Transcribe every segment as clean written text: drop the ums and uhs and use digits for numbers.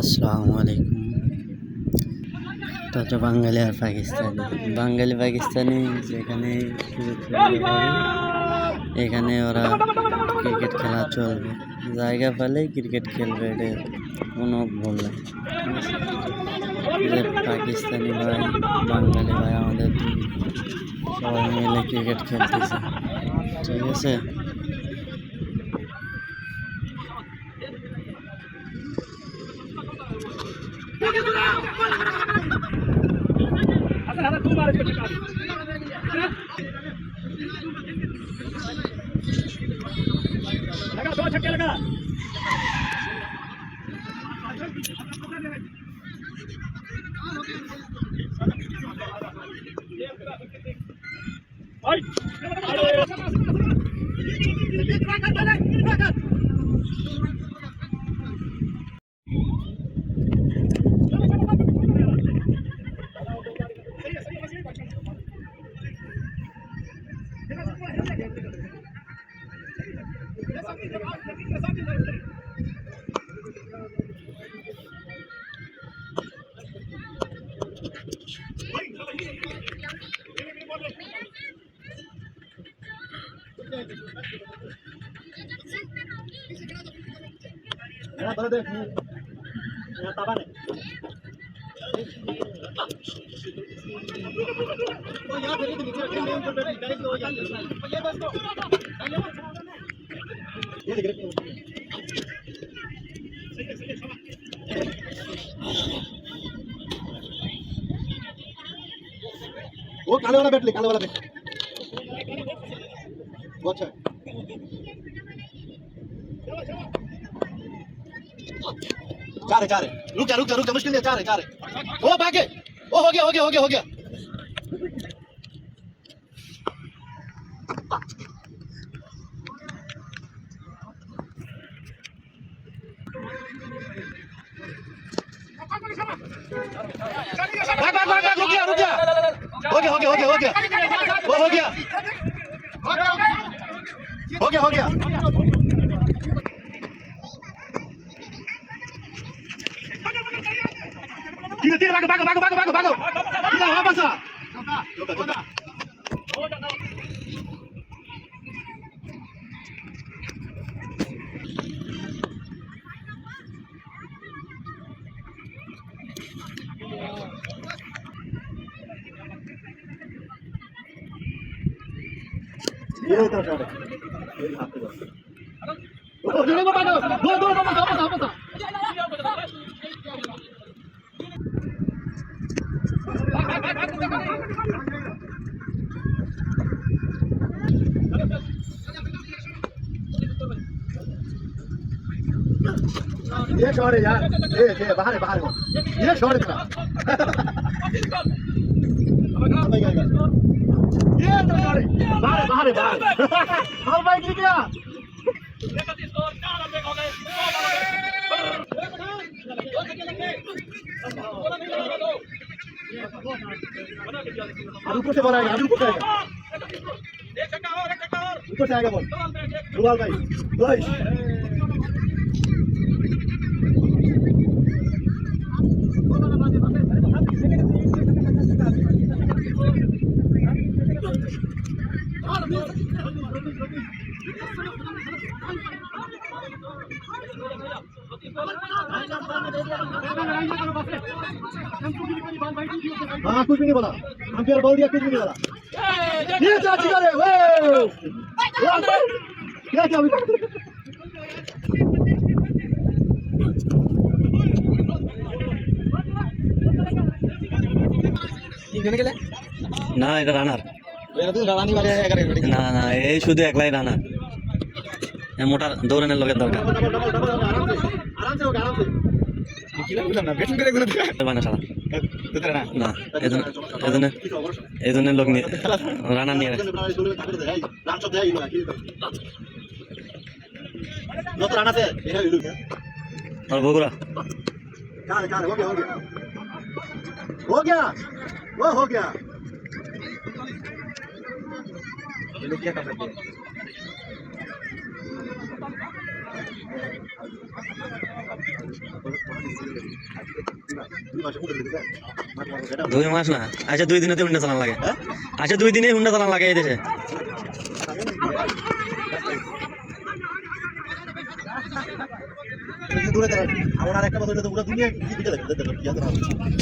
আসসালামু আলাইকুম। এটা হচ্ছে বাঙালি আর পাকিস্তানি। বাঙালি পাকিস্তানি যেখানে সুযোগ সুবিধা পাবে এখানে ওরা ক্রিকেট খেলা চলবে, জায়গা পেলেই ক্রিকেট খেলবে, এটা কোনো ভুল নাই। ঠিক আছে, পাকিস্তানি ভাই বাঙালি ভাই আমাদের সবাই মিলে ক্রিকেট খেলতেছে। ঠিক আছে, वो काले वाला बैट ले, काले वाला बैट वो अच्छा है। चार है रुक जा मुश्किल है। चार है वो भागे, वो हो गया भाग रुक जा हो गया वो हो गया तीर भागो वापस आ ये तो शॉट है दो वापस आ ये शॉट है यार, ये बाहर ये शॉट है तेरा ये तो शॉट है बाहर और भाई गिर गया ऊपर से बोला ऊपर से आएगा बॉल रुवाल भाई हाँ कुछ भी नहीं बोला, अंपायर बॉल दिया, कुछ भी नहीं बोला। ये क्या चीज़ है वो क्या না এটা রানার না এই শুধু একলাই রানার, মোটা দৌড়ানোর লোকের দরকার না, এই জন্য লোক নিয়ে রানার নিয়ে और बगुरा हो गया वो हो गया क्या कर सकते हैं 2 মাস না, আচ্ছা 2 দিনেতে হুন্ডা চালান লাগে, আচ্ছা 2 দিনে হুন্ডা চালান লাগে এই দেশে।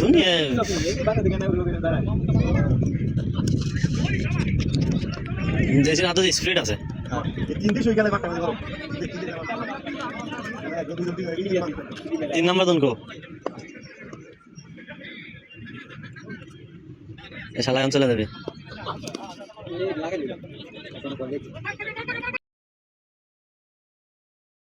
দুনিয়া দেশের এত স্পিড আছে। 3 নাম্বার দনকো এ শালা অঞ্চলে যাবে।